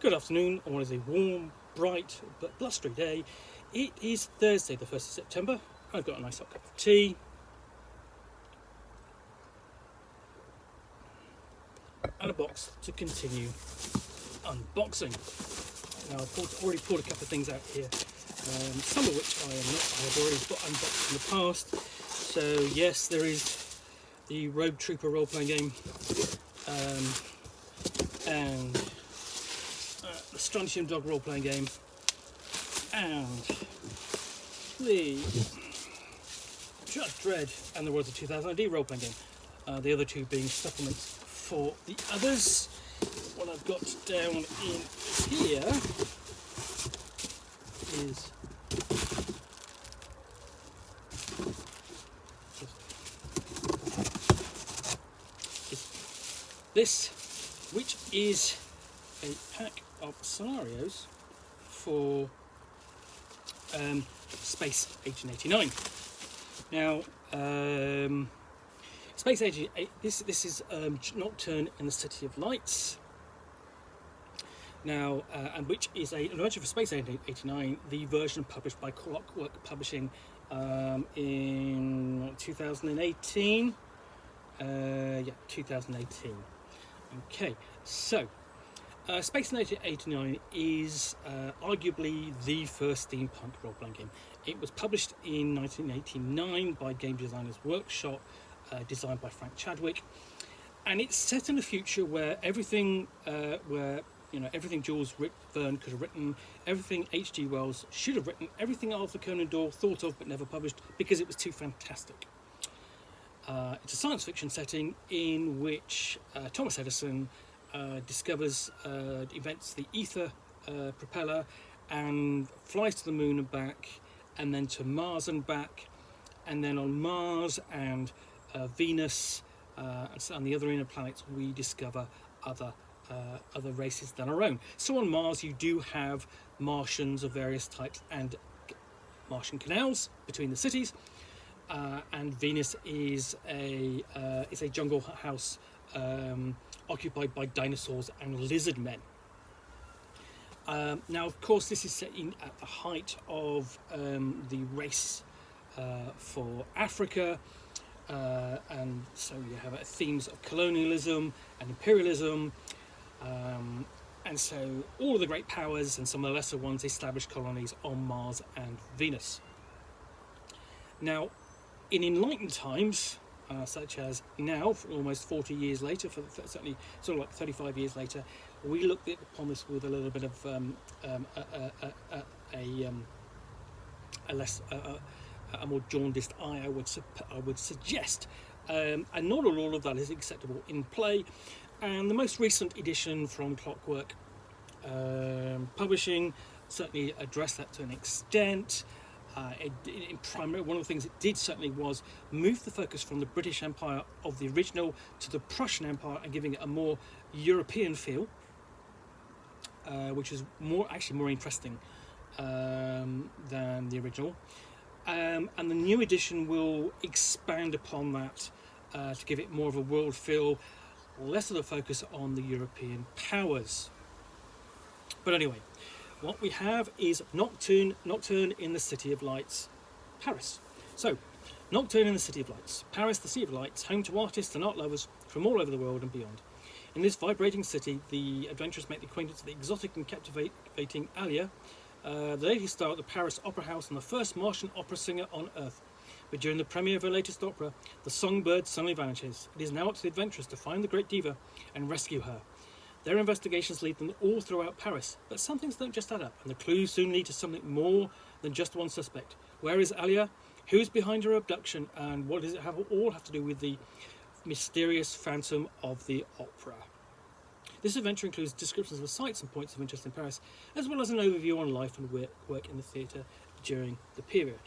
Good afternoon on what is a warm, bright but blustery day. It is Thursday the 1st of September. I've got a nice hot cup of tea and a box to continue unboxing. Now I've already pulled a couple of things out here, some of which I have already unboxed in the past. So yes, there is the Road Trooper role-playing game and the Strontium Dog role-playing game and the Judge Dredd and the Worlds of 2000 AD role-playing game. The other two being supplements for the others. What I've got down in here is this, which is a pack of scenarios for Space 1889. Now, Space 1889, this is Nocturne in the City of Lights. Now, and which is an adventure for Space 1889, the version published by Clockwork Publishing in 2018. 2018. Okay, so Space 1889 is arguably the first steampunk role-playing game. It was published in 1989 by Game Designers Workshop, designed by Frank Chadwick, and it's set in a future where everything, everything Jules Verne could have written, everything H.G. Wells should have written, everything Arthur Conan Doyle thought of but never published because it was too fantastic. It's a science fiction setting in which Thomas Edison discovers, invents the ether propeller and flies to the moon and back, and then to Mars and back, and then on Mars and Venus and the other inner planets we discover other races than our own. So on Mars you do have Martians of various types and Martian canals between the cities. And Venus is a jungle house occupied by dinosaurs and lizard men. Now, of course, this is set in at the height of the race for Africa, and so you have themes of colonialism and imperialism, and so all of the great powers and some of the lesser ones established colonies on Mars and Venus. Now, in enlightened times, such as now, almost 40 years later, certainly sort of like 35 years later, we looked upon this with a little bit of a more jaundiced eye, I would suggest, and not all of that is acceptable in play. And the most recent edition from Clockwork Publishing certainly addressed that to an extent. One of the things it did certainly was move the focus from the British Empire of the original to the Prussian Empire and giving it a more European feel, which is more interesting than the original. And the new edition will expand upon that to give it more of a world feel, less of the focus on the European powers. But anyway, what we have is Nocturne in the City of Lights, Paris. So, Nocturne in the City of Lights, Paris, the City of Lights, home to artists and art lovers from all over the world and beyond. In this vibrating city, the adventurers make the acquaintance of the exotic and captivating Alia, the lady star at the Paris Opera House and the first Martian opera singer on Earth. But during the premiere of her latest opera, the songbird suddenly vanishes. It is now up to the adventurers to find the great diva and rescue her. Their investigations lead them all throughout Paris, but some things don't just add up, and the clues soon lead to something more than just one suspect. Where is Alia? Who is behind her abduction? And what does it all have to do with the mysterious phantom of the opera? This adventure includes descriptions of the sights and points of interest in Paris, as well as an overview on life and work in the theatre during the period.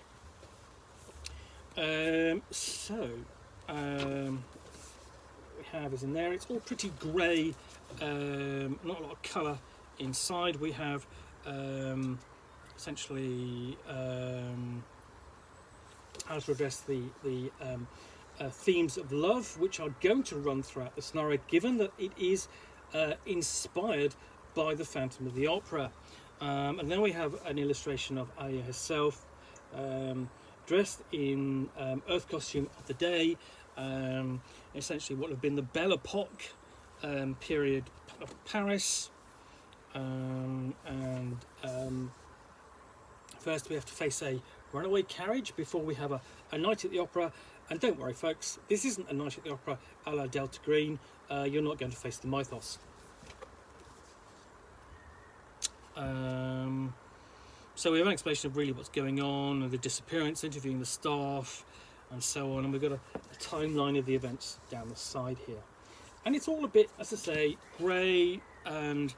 We have is in there. It's all pretty grey, not a lot of colour inside. We have essentially how to address the themes of love, which are going to run throughout the scenario, given that it is inspired by the Phantom of the Opera. And then we have an illustration of Alia herself, dressed in Earth costume of the day, essentially what would have been the Belle Epoque period of Paris. First we have to face a runaway carriage before we have a night at the opera. And don't worry folks, this isn't a night at the opera a la Delta Green. You're not going to face the mythos. So we have an explanation of really what's going on, and the disappearance, interviewing the staff, and so on. And we've got a timeline of the events down the side here. And it's all a bit, as I say, grey and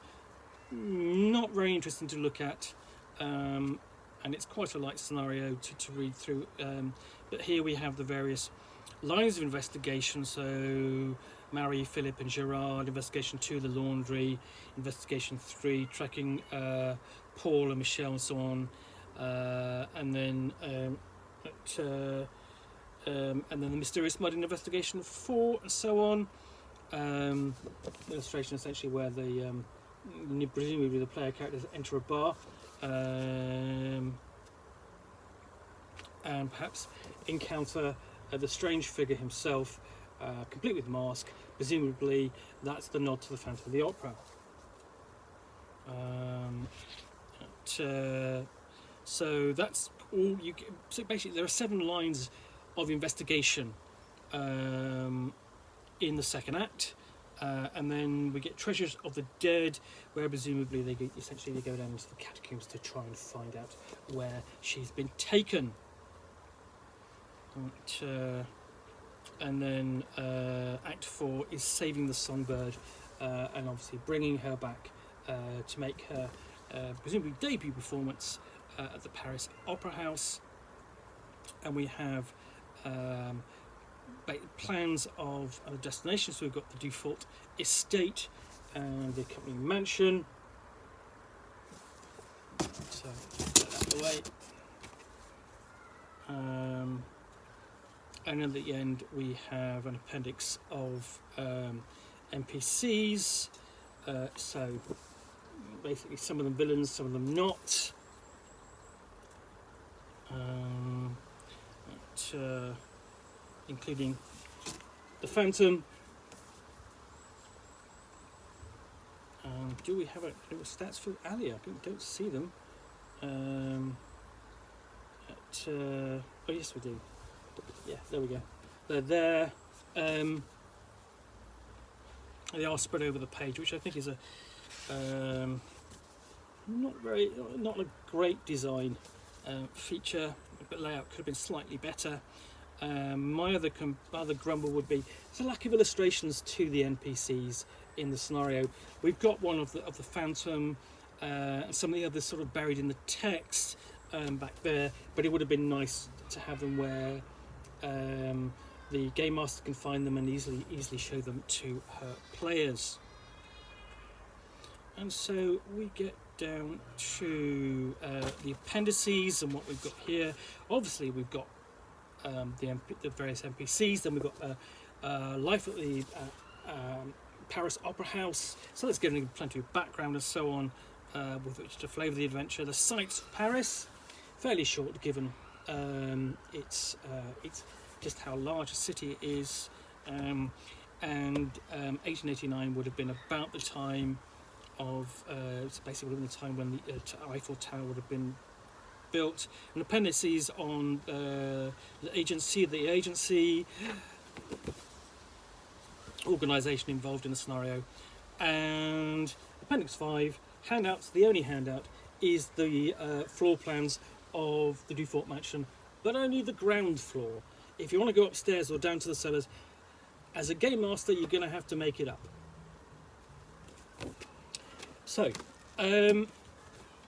not very interesting to look at. And it's quite a light scenario to read through. But here we have the various lines of investigation. So Marie, Philip and Gerard, investigation 2, the laundry, investigation 3, tracking Paul and Michelle and so on, and then the mysterious mud in investigation 4 and so on. Illustration essentially where the presumably the player characters enter a bar and perhaps encounter the strange figure himself, complete with mask. Presumably that's the nod to the Phantom of the Opera. So that's all you get. So basically there are 7 lines of investigation in the second act, and then we get Treasures of the Dead, where presumably they go down into the catacombs to try and find out where she's been taken. And then Act 4 is saving the songbird, and obviously bringing her back to make her presumably debut performance at the Paris Opera House. And we have plans of a destination. So we've got the default estate and the accompanying mansion. So put that away. And at the end we have an appendix of NPCs. So basically some of them villains, some of them not. Including the Phantom. Do we have little stats for Alia? I don't see them. Oh yes, we do. Yeah, there we go. They're there. They are spread over the page, which I think is not a great design feature, but layout could have been slightly better. My other grumble would be there's a lack of illustrations to the NPCs in the scenario. We've got one of the Phantom, and some of the others sort of buried in the text back there, but it would have been nice to have them where the game master can find them and easily show them to her players. And so we get down to the appendices and what we've got here. Obviously we've got the various NPCs, then we've got life at the Paris Opera House, so let's give them plenty of background and so on with which to flavour the adventure. The sights of Paris, fairly short given it's just how large a city it is, and 1889 would have been about the time of it's basically the time when the Eiffel Tower would have been built. And appendices on the agency, organisation involved in the scenario, and Appendix 5 handouts. The only handout is the floor plans of the Dufort mansion, but only the ground floor. If you want to go upstairs or down to the cellars, as a game master, you're going to have to make it up. So,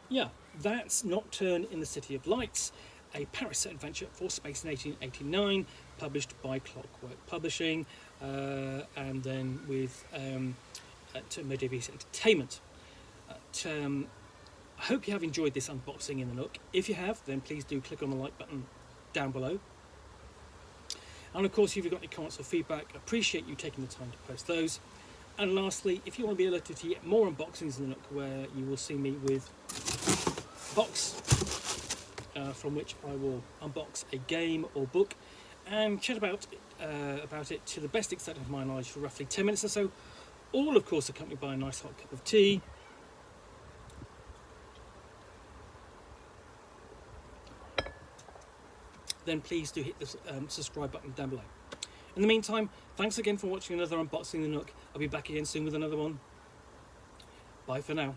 yeah, that's Nocturne in the City of Lights, a Paris set adventure for Space in 1889, published by Clockwork Publishing, and then with Medievis Entertainment. I hope you have enjoyed this unboxing in the Nook. If you have, then please do click on the like button down below. And of course, if you've got any comments or feedback, appreciate you taking the time to post those. And lastly, if you want to be alerted to yet more unboxings in the Nook, where you will see me with a box from which I will unbox a game or book and chat about it to the best extent of my knowledge for roughly 10 minutes or so, all of course accompanied by a nice hot cup of tea. Then please do hit the subscribe button down below. In the meantime, thanks again for watching another unboxing the Nook. I'll be back again soon with another one. Bye for now.